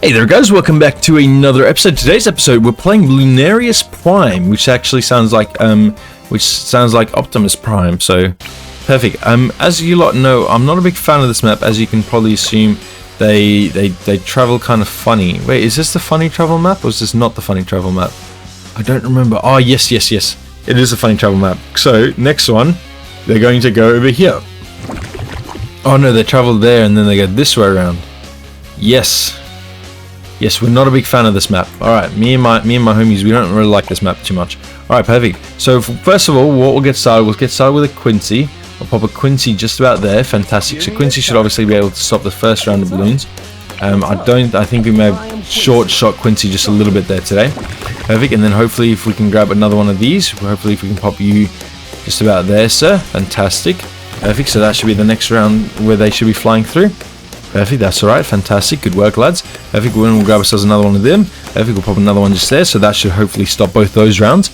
Hey there guys, welcome back to another episode. Today's episode we're playing Bloonarius Prime, which actually sounds like Optimus Prime, so perfect. As you lot know, I'm not a big fan of this map. As you can probably assume, they travel kind of funny. Wait, is this the funny travel map or is this not the funny travel map? I don't remember. Oh yes, it is a funny travel map. So next one, they're going to go over here. Oh no, they travel there and then they go this way around. Yes, we're not a big fan of this map. Alright, me and my homies, we don't really like this map too much. Alright, perfect. So first of all, what we'll get started with a Quincy. I'll pop a Quincy just about there. Fantastic. So Quincy should obviously be able to stop the first round of balloons. I think we may have short shot Quincy just a little bit there today. Perfect. And then hopefully if we can grab another one of these, hopefully if we can pop you just about there, sir. Fantastic. Perfect. So that should be the next round where they should be flying through. Perfect, that's alright, fantastic, good work lads. Perfect, we'll grab ourselves another one of them. Perfect, we'll pop another one just there, so that should hopefully stop both those rounds.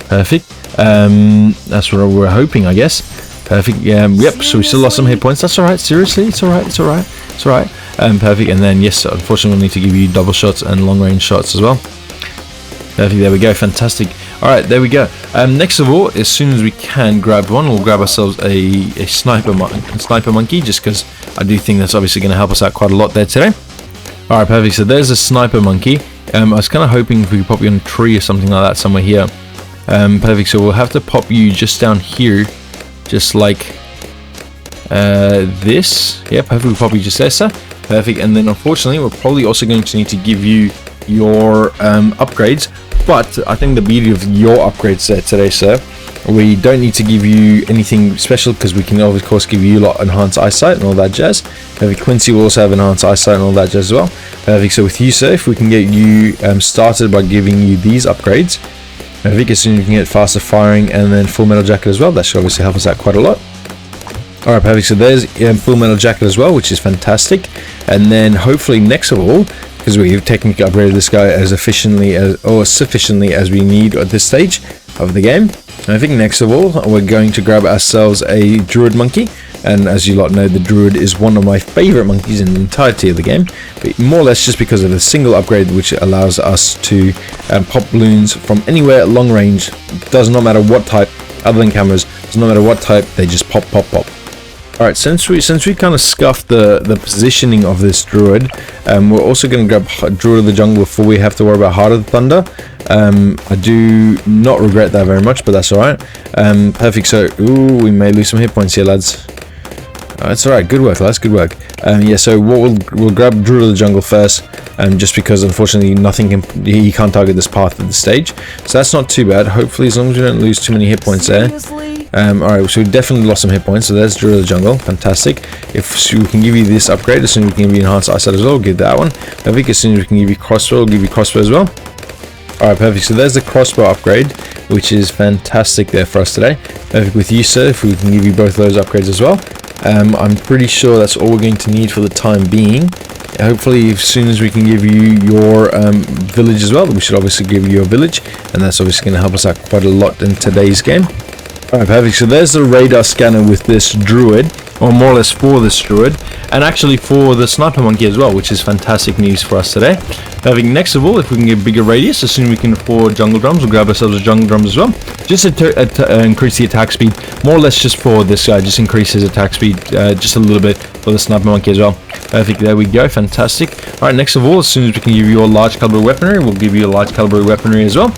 Perfect, that's what we're hoping, I guess. Perfect, yep, so we still lost some hit points, that's alright, seriously, it's alright. Perfect, and then yes, unfortunately we'll need to give you double shots and long range shots as well. Perfect, there we go, fantastic. Alright, there we go. Next of all, as soon as we can grab one, we'll grab ourselves a sniper monkey, just because I do think that's obviously going to help us out quite a lot there today. Alright, perfect. So there's a sniper monkey. I was kind of hoping if we could pop you on a tree or something like that somewhere here. Perfect. So we'll have to pop you just down here, just like this. Yeah, perfect. We'll pop you just there, sir. Perfect. And then unfortunately, we're probably also going to need to give you your upgrades. But I think the beauty of your upgrades there today, sir, we don't need to give you anything special because we can of course give you a lot enhanced eyesight and all that jazz. Perfect. Quincy will also have enhanced eyesight and all that jazz as well. Perfect. So with you, sir, if we can get you started by giving you these upgrades, perfect, as soon as we can get faster firing and then full metal jacket as well, that should obviously help us out quite a lot. Alright, perfect. So there's full metal jacket as well, which is fantastic. And then hopefully next of all, because we've technically upgraded this guy as efficiently as or sufficiently as we need at this stage of the game. And I think next of all we're going to grab ourselves a druid monkey, and as you lot know, the druid is one of my favorite monkeys in the entirety of the game, but more or less just because of a single upgrade which allows us to pop balloons from anywhere at long range. Does not matter what type, other than cameras, does not matter what type, they just pop. Alright, since we kind of scuffed the positioning of this druid, we're also going to grab Druid of the Jungle before we have to worry about Heart of the Thunder. I do not regret that very much, but that's alright. Perfect, so, ooh, we may lose some hit points here, lads. It's alright, good work, lads, good work. Yeah, so what we'll grab Druid of the Jungle first, just because unfortunately he can't target this path at this stage. So that's not too bad, hopefully as long as we don't lose too many hit points there. Alright, so we definitely lost some hit points, so there's Druid of the Jungle, fantastic. If we can give you this upgrade, as soon as we can give you enhanced eyesight as well, we'll give that one. Perfect, as soon as we can give you crossbow, we'll give you crossbow as well. Alright, perfect, so there's the crossbow upgrade, which is fantastic there for us today. Perfect, with you, sir, if we can give you both of those upgrades as well. I'm pretty sure that's all we're going to need for the time being. Hopefully as soon as we can give you your village as well, we should obviously give you a village, and that's obviously going to help us out quite a lot in today's game. Alright, perfect, so there's the radar scanner with this druid, or more or less for this druid, and actually for the sniper monkey as well, which is fantastic news for us today. Perfect, next of all, if we can get bigger radius, as soon as we can afford jungle drums, we'll grab ourselves a jungle drums as well, just to increase the attack speed, more or less just for this guy, just increase his attack speed just a little bit for the sniper monkey as well. Perfect, there we go, fantastic. Alright, next of all, as soon as we can give you a large caliber weaponry, we'll give you a large caliber weaponry as well.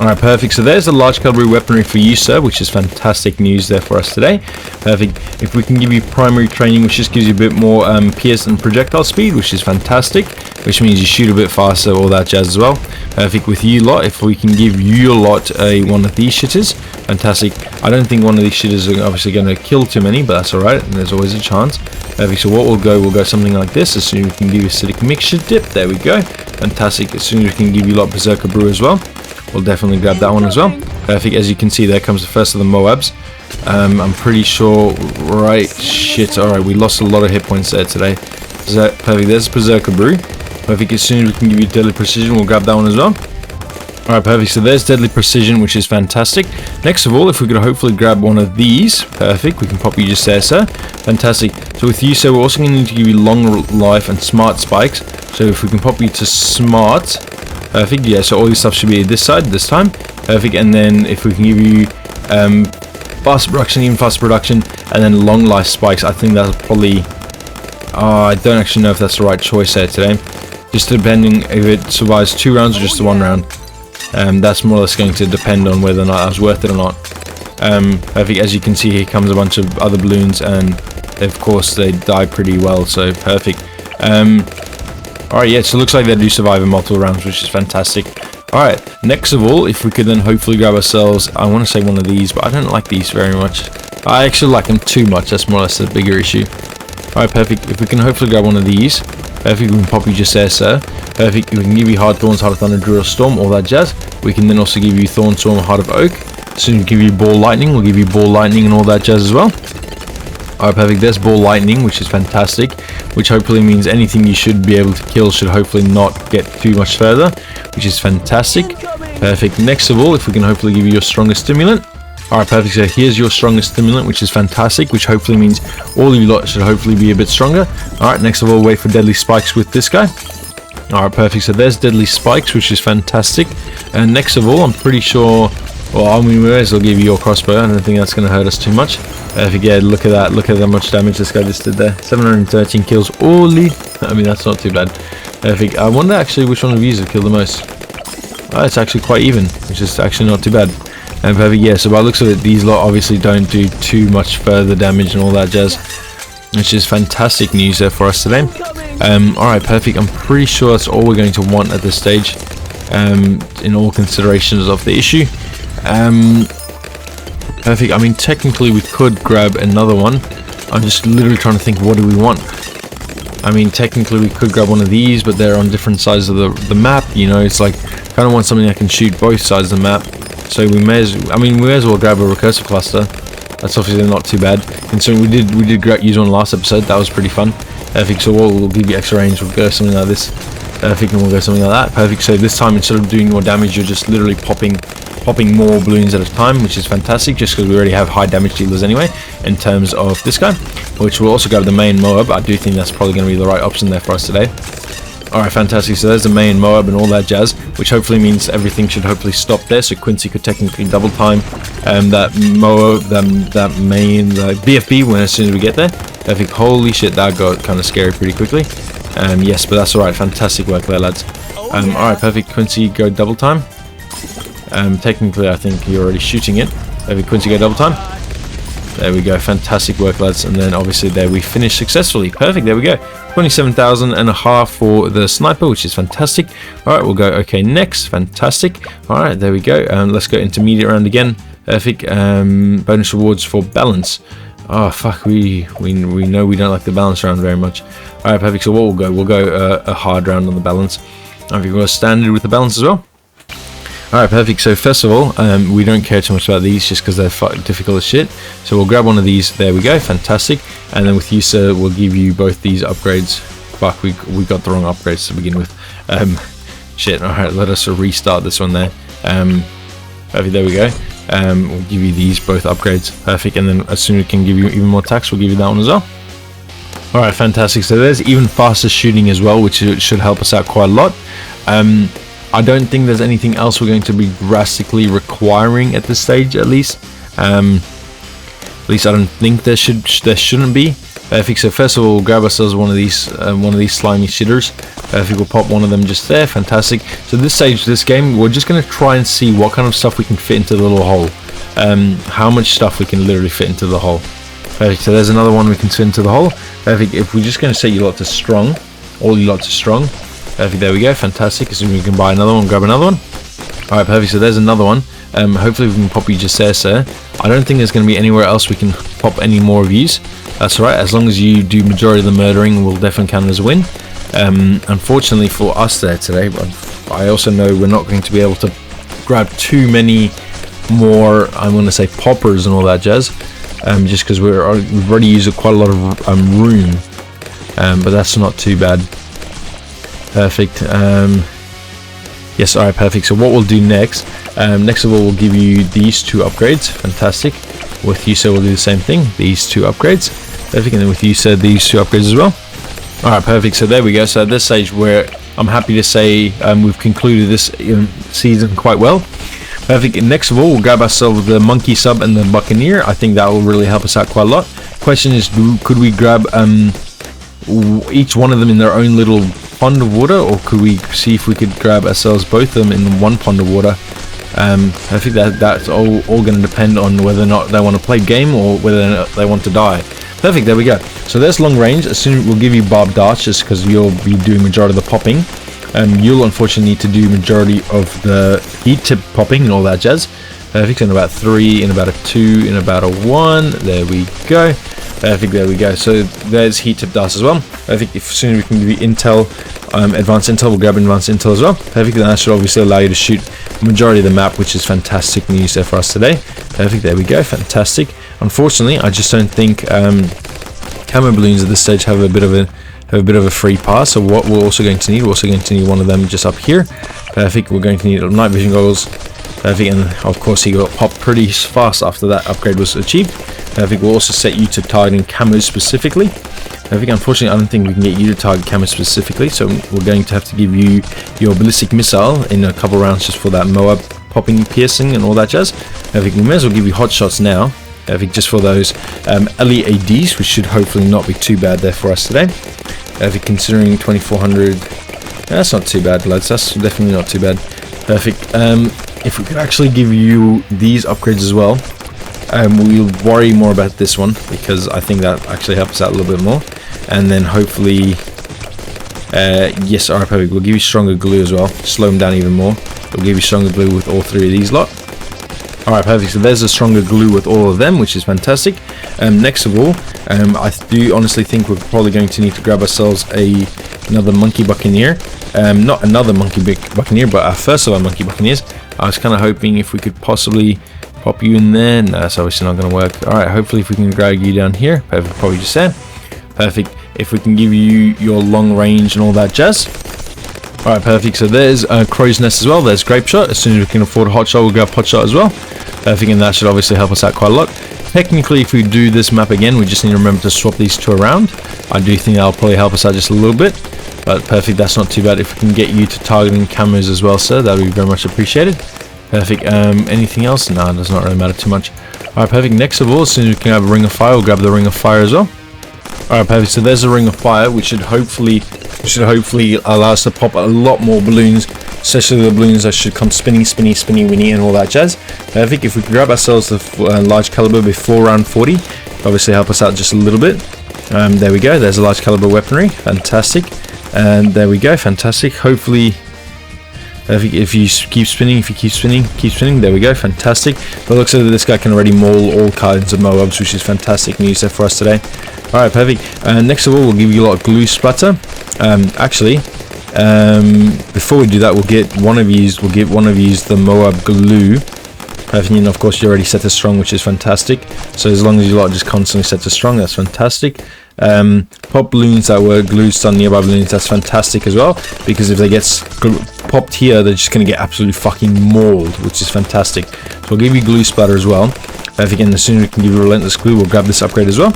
Alright, perfect, so there's the large caliber weaponry for you, sir, which is fantastic news there for us today. Perfect, if we can give you primary training, which just gives you a bit more PS and projectile speed, which is fantastic, which means you shoot a bit faster, all that jazz as well. Perfect, with you lot, if we can give you lot one of these shitters, fantastic. I don't think one of these shitters are obviously going to kill too many, but that's alright, and there's always a chance. Perfect, so what we'll go something like this, as soon as we can give you acidic mixture dip, there we go. Fantastic, as soon as we can give you lot berserker brew as well. We'll definitely grab that one as well. Perfect, as you can see, there comes the first of the Moabs. I'm pretty sure, right, shit, alright, we lost a lot of hit points there today. Perfect, there's Berserker Brew. Perfect, as soon as we can give you Deadly Precision, we'll grab that one as well. Alright, perfect. So there's Deadly Precision, which is fantastic. Next of all, if we could hopefully grab one of these. Perfect. We can pop you just there, sir. Fantastic. So with you, sir, we're also going to need to give you Long Life and Smart Spikes. So if we can pop you to Smart. Perfect. Yeah, so all your stuff should be this side this time. Perfect. And then if we can give you faster production, even faster production, and then Long Life Spikes, I think that's probably... I don't actually know if that's the right choice there today. Just depending if it survives 2 rounds or just the 1 round. That's more or less going to depend on whether or not that was worth it or not. Perfect. As you can see, here comes a bunch of other balloons, and of course they die pretty well, so perfect. Alright, yeah, so it looks like they do survive in multiple rounds, which is fantastic. Alright, next of all, if we could then hopefully grab ourselves, I want to say one of these, but I don't like these very much. I actually like them too much, that's more or less the bigger issue. Alright, perfect. If we can hopefully grab one of these, perfect, we can pop you just there, sir. Perfect, we can give you Hard Thorns, Heart of Thunder, Drill Storm, all that jazz. We can then also give you Thorn Storm, Heart of Oak. Soon we give you Ball Lightning, we'll give you Ball Lightning and all that jazz as well. Alright, perfect, there's Ball Lightning, which is fantastic, which hopefully means anything you should be able to kill should hopefully not get too much further, which is fantastic. Perfect, next of all, if we can hopefully give you your Strongest Stimulant. Alright, perfect, so here's your Strongest Stimulant, which is fantastic, which hopefully means all of you lot should hopefully be a bit stronger. Alright, next of all, wait for Deadly Spikes with this guy. Alright, perfect, so there's Deadly Spikes, which is fantastic. And next of all, I'm pretty sure... Well, I mean, we may as well give you your crossbow. I don't think that's going to hurt us too much. Again, look at that. Look at how much damage this guy just did there. 713 kills. Holy. I mean, that's not too bad. Perfect. I wonder actually which one of you have killed the most. Oh, it's actually quite even, which is actually not too bad. And perfect. Yeah, so by the looks of it, these lot obviously don't do too much further damage and all that jazz, which is fantastic news there for us today. Alright, perfect. I'm pretty sure that's all we're going to want at this stage, in all considerations of the issue. Perfect. I mean, technically we could grab another one. I'm just literally trying to think, what do we want? I mean, technically we could grab one of these, but they're on different sides of the map, you know. It's like, kind of want something that can shoot both sides of the map. So we may as well grab a recursive cluster. That's obviously not too bad. And so we did use one last episode. That was pretty fun. Perfect. So we'll give you extra range. We'll go something like this. Perfect. And we'll go something like that. Perfect. So this time, instead of doing more damage, you're just literally popping more balloons at a time, which is fantastic, just because we already have high damage dealers anyway in terms of this guy, which we'll also grab the main Moab. I do think that's probably going to be the right option there for us today. Alright, fantastic. So there's the main Moab and all that jazz, which hopefully means everything should hopefully stop there, so Quincy could technically double time that Moab, that main BFB as soon as we get there. I think, holy shit, that got kind of scary pretty quickly. Yes, but that's alright. Fantastic work there, lads. Alright, perfect. Quincy, go double time. Technically, I think you're already shooting it. Maybe Quincy, go double time. There we go. Fantastic work, lads. And then obviously there we finished successfully. Perfect. There we go. 27,500 for the sniper, which is fantastic. Alright, we'll go okay next. Fantastic. Alright, there we go. Let's go intermediate round again. Perfect. Bonus rewards for balance. Oh fuck, we know we don't like the balance round very much. Alright, perfect. So what we'll go a hard round on the balance. I think we'll go standard with the balance as well. Alright, perfect. So first of all, we don't care too much about these just because they're difficult as shit. So we'll grab one of these. There we go. Fantastic. And then with you, sir, we'll give you both these upgrades. Fuck, we got the wrong upgrades to begin with. Shit. Alright, let us restart this one there. Perfect. There we go. We'll give you these both upgrades. Perfect. And then as soon as we can give you even more attacks, we'll give you that one as well. Alright, fantastic. So there's even faster shooting as well, which should help us out quite a lot. I don't think there's anything else we're going to be drastically requiring at this stage, at least. At least I don't think there shouldn't be. Perfect. So first of all, we'll grab ourselves one of these slimy shitters. Perfect. We'll pop one of them just there. Fantastic. So this stage of this game, we're just going to try and see what kind of stuff we can fit into the little hole. How much stuff we can literally fit into the hole. Perfect. So there's another one we can fit into the hole. Perfect. If we're just going to set you lot to strong, all you lot to strong. Perfect, there we go, fantastic. As soon as we can buy another one, grab another one. Alright, perfect, so there's another one. Hopefully we can pop you just there, sir. I don't think there's going to be anywhere else we can pop any more of yous. That's alright, as long as you do majority of the murdering, we'll definitely count as a win. Unfortunately for us there today, I also know we're not going to be able to grab too many more, I'm going to say, poppers and all that jazz. Just because we've already used quite a lot of room. But that's not too bad. Perfect. Yes, alright, perfect. So what we'll do next, next of all, we'll give you these 2 upgrades. Fantastic. With you, so we'll do the same thing. These 2 upgrades. Perfect. And then with you, so these 2 upgrades as well. Alright, perfect. So there we go. So at this stage, I'm happy to say we've concluded this season quite well. Perfect. Next of all, we'll grab ourselves the monkey sub and the buccaneer. I think that will really help us out quite a lot. Question is, could we grab each one of them in their own little pond of water, or could we see if we could grab ourselves both of them in one pond of water? I think that's all going to depend on whether or not they want to play game or whether or not they want to die. Perfect, there we go. So there's long range. As soon as we'll give you barbed darts, just because you'll be doing majority of the popping. You'll unfortunately need to do majority of the heat tip popping and all that jazz. Perfect, in about 3, in about a 2, in about a 1. There we go. Perfect, there we go. So there's heat tip darts as well. Perfect, as soon as we can give you intel, advanced intel, we'll grab advanced intel as well. Perfect, and that should obviously allow you to shoot the majority of the map, which is fantastic news there for us today. Perfect, there we go, fantastic. Unfortunately, I just don't think camo balloons at this stage have a bit of a free pass. So what we're also going to need, one of them just up here. Perfect, we're going to need night vision goggles. Perfect, and of course he got popped pretty fast after that upgrade was achieved. Perfect, we'll also set you to targeting camos specifically. Perfect, unfortunately I don't think we can get you to target camos specifically, so we're going to have to give you your ballistic missile in a couple rounds just for that Moab popping, piercing and all that jazz. Perfect, we may as well give you hot shots now. Perfect, just for those LEADs, which should hopefully not be too bad there for us today. Perfect, considering 2400, that's not too bad, lads, that's definitely not too bad. Perfect, if we could actually give you these upgrades as well, we'll worry more about this one because I think that actually helps us out a little bit more. And then hopefully, yes, alright, perfect, we'll give you stronger glue as well, slow them down even more. We'll give you stronger glue with all 3 of these lot. Alright, perfect, so there's a stronger glue with all of them, which is fantastic. Next of all, I do honestly think we're probably going to need to grab ourselves another monkey buccaneer. Not another monkey buccaneer, but our first of our monkey buccaneers. I was kind of hoping if we could possibly pop you in there. No, that's obviously not going to work. Alright, hopefully if we can drag you down here. Perfect, probably just there. Perfect, if we can give you your long range and all that jazz. Alright, perfect, so there's crow's nest as well. There's grape shot. As soon as we can afford a hot shot, we'll grab hot shot as well. Perfect, and that should obviously help us out quite a lot. Technically, if we do this map again, we just need to remember to swap these 2 around. I do think that'll probably help us out just a little bit. But perfect, that's not too bad. If we can get you to targeting camos as well, sir, that would be very much appreciated. Perfect, anything else? No, it does not really matter too much. Alright, perfect, next of all, as soon as we can have a ring of fire, we'll grab the ring of fire as well. Alright, perfect, so there's a ring of fire, which should hopefully allow us to pop a lot more balloons, especially the balloons that should come spinny, spinny, spinny, winny and all that jazz. Perfect, if we can grab ourselves the large caliber before round 40, obviously help us out just a little bit. There we go, there's a large caliber weaponry, fantastic. And there we go, fantastic. Hopefully, if you keep spinning, there we go, fantastic. But it looks like this guy can already maul all kinds of Moabs, which is fantastic news there for us today. Alright, perfect. Next of all, we'll give you a lot of glue splatter. Actually, before we do that, we'll give one of you the Moab glue. Perfect, and of course you already set to strong, which is fantastic. So as long as you lot just constantly set to strong, that's fantastic. Pop balloons that were glued on nearby balloons, that's fantastic as well, because if they get popped here, they're just going to get absolutely fucking mauled, which is fantastic. So we'll give you glue splatter as well. Perfect, and as soon as we can give you relentless glue, we'll grab this upgrade as well.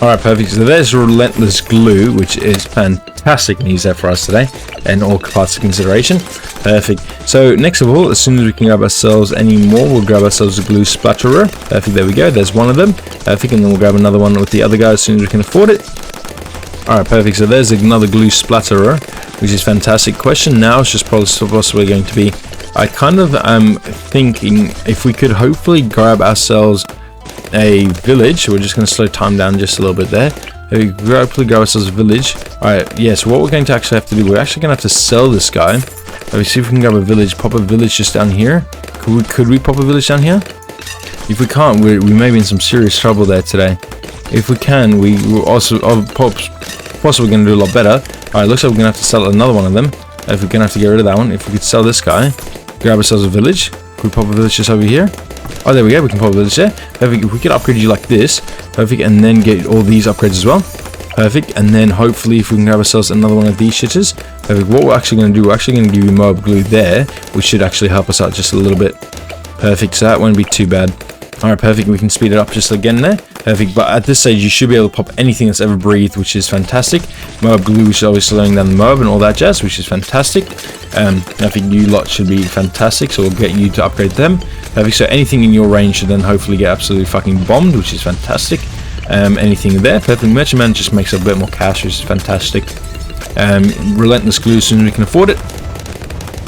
Alright, perfect, so there's relentless glue, which is fantastic news there for us today, and all parts of consideration. Perfect, so next of all, as soon as we can grab ourselves any more, we'll grab ourselves a glue splatterer. Perfect, there we go, there's one of them. Perfect, and then we'll grab another one with the other guy as soon as we can afford it. Alright, perfect, so there's another glue splatterer, which is fantastic. Question now is just possibly going to be, I kind of am thinking if we could hopefully grab ourselves a village. We're just going to slow time down just a little bit there. We hopefully grab ourselves a village. Alright, yeah, so what we're going to actually have to do, we're actually going to have to sell this guy. Let me see if we can grab a village, pop a village just down here. Could we pop a village down here? If we can't, we may be in some serious trouble there today. If we can, we're also possibly going to do a lot better. Alright, looks like we're going to have to sell another one of them. If we're going to have to get rid of that one. If we could sell this guy, grab ourselves a village. Could we pop a village just over here? Oh, there we go, we can pop a village there. Perfect, if we could upgrade you like this, perfect, and then get all these upgrades as well. Perfect. And then hopefully if we can grab ourselves another one of these shitters. Perfect. What we're actually going to do, we're actually going to give you mob glue there, which should actually help us out just a little bit. Perfect. So that won't be too bad. Alright, perfect. We can speed it up just again there. Perfect. But at this stage, you should be able to pop anything that's ever breathed, which is fantastic. Mob glue, which is always slowing down the mob and all that jazz, which is fantastic. I think you lot should be fantastic, so we'll get you to upgrade them. Perfect. So anything in your range should then hopefully get absolutely fucking bombed, which is fantastic. Anything there. Perfect. Merchantman just makes a bit more cash, which is fantastic. Relentless glue as soon as we can afford it.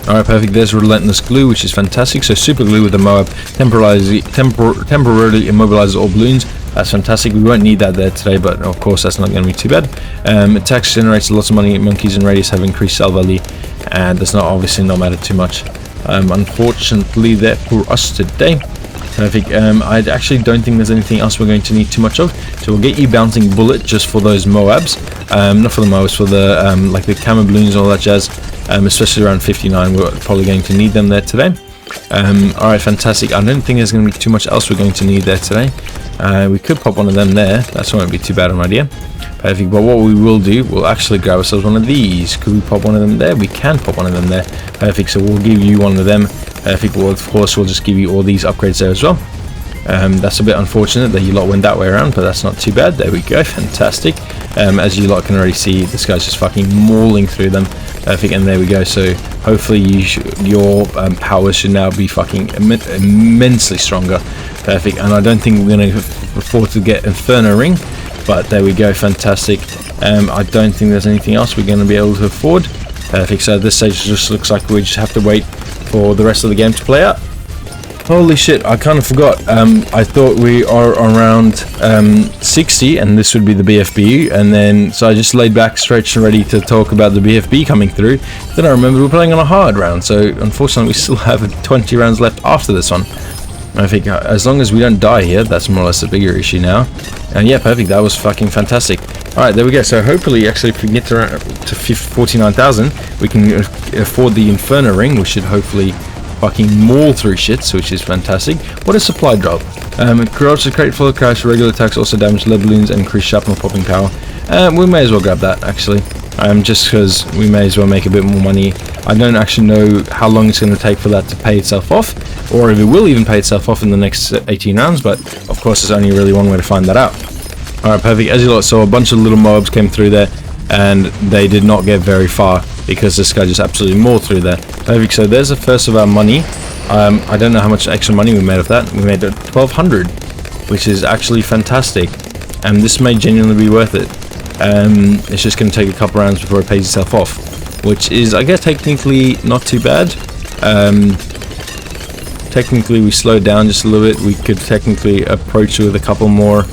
Alright, perfect. There's relentless glue, which is fantastic. So super glue with the mob temporarily immobilizes all balloons. That's fantastic. We won't need that there today, but of course that's not going to be too bad. Attacks generates lots of money. Monkeys and radius have increased sell value, and does not obviously not matter too much. Unfortunately, there for us today. Perfect. I actually don't think there's anything else we're going to need too much of. So we'll get you bouncing bullet just for those Moabs. Not for the Moabs, for the like the camo balloons and all that jazz. Especially around 59, we're probably going to need them there today. Alright, fantastic. I don't think there's going to be too much else we're going to need there today. We could pop one of them there. That won't be too bad an idea. Perfect. But what we will do, we'll actually grab ourselves one of these. Could we pop one of them there? We can pop one of them there. Perfect. So we'll give you one of them. Perfect. Well, of course, we'll just give you all these upgrades there as well. That's a bit unfortunate that you lot went that way around, but that's not too bad. There we go. Fantastic. As you lot can already see, this guy's just fucking mauling through them. Perfect. And there we go. So hopefully your powers should now be fucking immensely stronger. Perfect. And I don't think we're going to afford to get Inferno ring, but there we go. Fantastic. I don't think there's anything else we're going to be able to afford. Perfect. So this stage just looks like we just have to wait for the rest of the game to play out. Holy shit, I kind of forgot. I thought we are around 60 and this would be the BFB, and then so I just laid back, stretched and ready to talk about the BFB coming through. Then I remembered we're playing on a hard round, so unfortunately we still have 20 rounds left after this one. I think as long as we don't die here, that's more or less a bigger issue now. And yeah, perfect, that was fucking fantastic. Alright, there we go. So hopefully, actually, if we get to 49,000, we can afford the Inferno ring, which should hopefully fucking maul through shits, which is fantastic. What a supply drop. Corrupts a crate full of cash, regular attacks also damage lead balloons and increase shrapnel popping power. We may as well grab that, actually. Just because we may as well make a bit more money. I don't actually know how long it's going to take for that to pay itself off, or if it will even pay itself off in the next 18 rounds, but of course there's only really one way to find that out. Alright, perfect. As you lot saw, a bunch of little mobs came through there, and they did not get very far because this guy just absolutely mauled through there. Perfect. So there's the first of our money. I don't know how much extra money we made of that. We made 1,200, which is actually fantastic, and this may genuinely be worth it. It's just going to take a couple rounds before it pays itself off, which is, I guess, technically not too bad. Technically we slowed down just a little bit. We could technically approach it with a couple more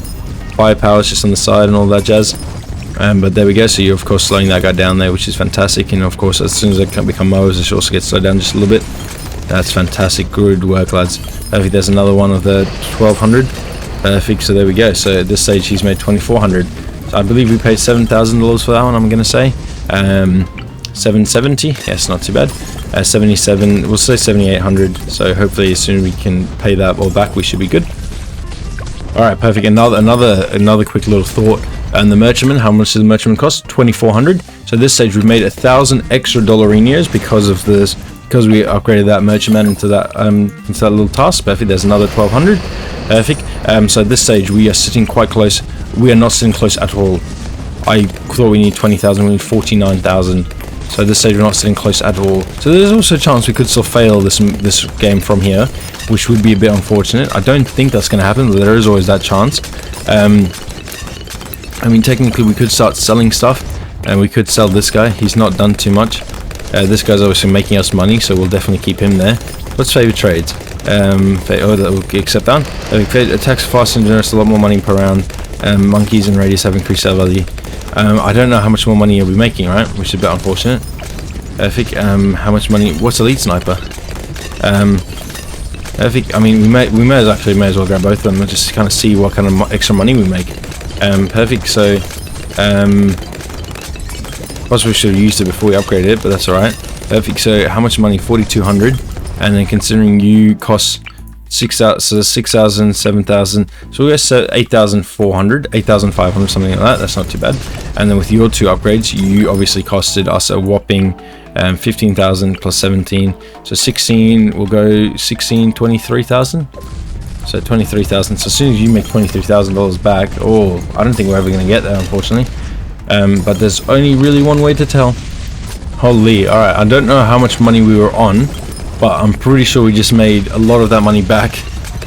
firepowers just on the side and all that jazz. But there we go. So you're of course slowing that guy down there, which is fantastic. And of course, as soon as they become mowers, it should also get slowed down just a little bit. That's fantastic. Good work, lads. Perfect. There's another one of the 1,200. Perfect. So there we go. So at this stage, he's made 2,400. So I believe we paid $7,000 for that one. I'm gonna say 770. Yes, not too bad. 77. We'll say 7,800. So hopefully, as soon as we can pay that all back, we should be good. All right, perfect. Another quick little thought. And the merchantman, how much does the merchantman cost? 2,400. So at this stage, we've made 1,000 extra dollarinos because of this, because we upgraded that merchantman into that little task. Perfect. There's another 1,200. Perfect. So at this stage, we are sitting quite close. We are not sitting close at all. I thought we need 20,000. We need 49,000. So at this stage, we're not sitting close at all. So there's also a chance we could still fail this game from here, which would be a bit unfortunate. I don't think that's going to happen, but there is always that chance. I mean, technically, we could start selling stuff, and we could sell this guy. He's not done too much. This guy's obviously making us money, so we'll definitely keep him there. Let's favor trades. That will accept that. Attacks faster and generates a lot more money per round. Monkeys and radius have increased sell value. I don't know how much more money you'll be making, right? Which is a bit unfortunate. I think how much money? What's elite sniper? I think, I mean, we may as well grab both of them and just kind of see what kind of extra money we make. Perfect. So possibly should have used it before we upgraded it, but that's all right. Perfect. So how much money? 4,200, and then considering you cost 6,000, so 6,000, 7,000. So we got 8,400, 8,500, something like that. That's not too bad. And then with your 2 upgrades, you obviously costed us a whopping 15,000 plus 17. So 16, we'll go 16, 23,000. So 23,000. So as soon as you make $23,000 back, oh, I don't think we're ever going to get there, unfortunately. But there's only really one way to tell. Holy, all right. I don't know how much money we were on, but I'm pretty sure we just made a lot of that money back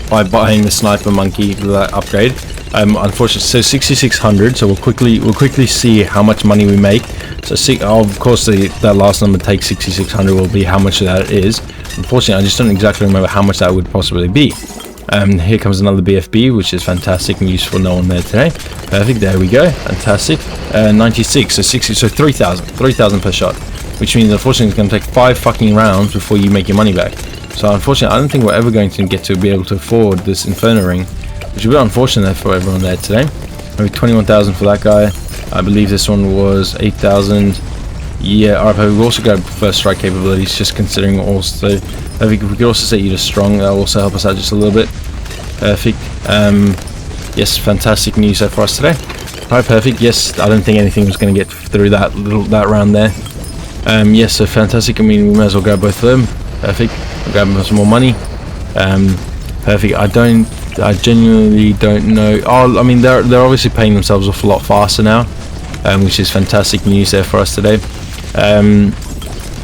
by buying the sniper monkey with that upgrade. Unfortunately, so 6,600. So we'll quickly see how much money we make. So of course, that last number takes 6,600 will be how much that is. Unfortunately, I just don't exactly remember how much that would possibly be. Here comes another BFB, which is fantastic and useful. No one there today. Perfect. There we go. Fantastic. 96. So 60. So 3,000 per shot. Which means, unfortunately, it's going to take 5 fucking rounds before you make your money back. So, unfortunately, I don't think we're ever going to get to be able to afford this Inferno ring, which will be unfortunate for everyone there today. Maybe 21,000 for that guy. I believe this one was 8,000. Yeah, alright, but we've also got first strike capabilities, just considering also. We could also set you to strong. That'll also help us out just a little bit. Perfect. Yes, fantastic news there for us today. Alright, perfect. Yes, I don't think anything was going to get through that round there. Yes, so fantastic. I mean, we may as well grab both of them. Perfect. We'll grab some more money. Perfect. I genuinely don't know. Oh, I mean, they're obviously paying themselves off a lot faster now, which is fantastic news there for us today.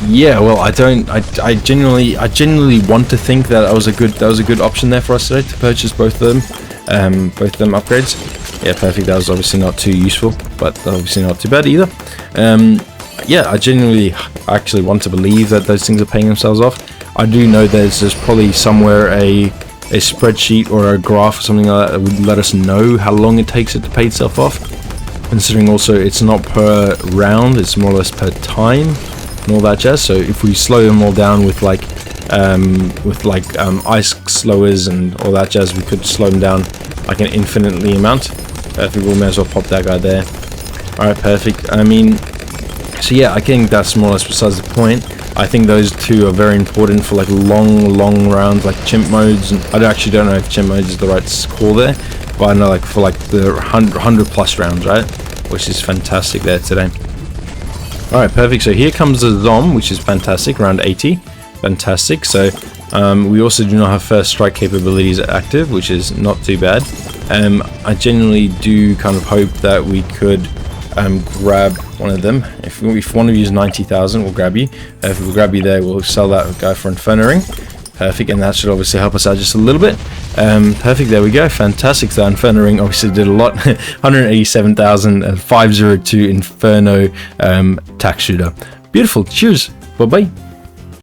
Yeah, well, I genuinely want to think that was a good option there for us today to purchase both of them upgrades. Yeah, perfect. That was obviously not too useful, but obviously not too bad either. Yeah, I genuinely actually want to believe that those things are paying themselves off. I do know there's probably somewhere a spreadsheet or a graph or something like that would let us know how long it takes it to pay itself off. Considering also it's not per round, it's more or less per time and all that jazz. So if we slow them all down with ice slowers and all that jazz, we could slow them down like an infinitely amount. I think we may as well pop that guy there. Alright, perfect. I mean, so yeah, I think that's more or less besides the point. I think those two are very important for like long rounds, like chimp modes. And I actually don't know if chimp modes is the right call there, but I know like for like the 100 plus rounds, right? Which is fantastic there today. All right, perfect. So here comes the Zom, which is fantastic, round 80. Fantastic. So we also do not have first strike capabilities active, which is not too bad. I genuinely do kind of hope that we could grab one of them. If one of you is 90,000, we'll grab you. If we grab you there, we'll sell that guy for Inferno ring. Perfect, and that should obviously help us out just a little bit. Perfect, there we go. Fantastic. The Inferno ring obviously did a lot. 187,502 Inferno Tack Shooter. Beautiful. Cheers. Bye bye.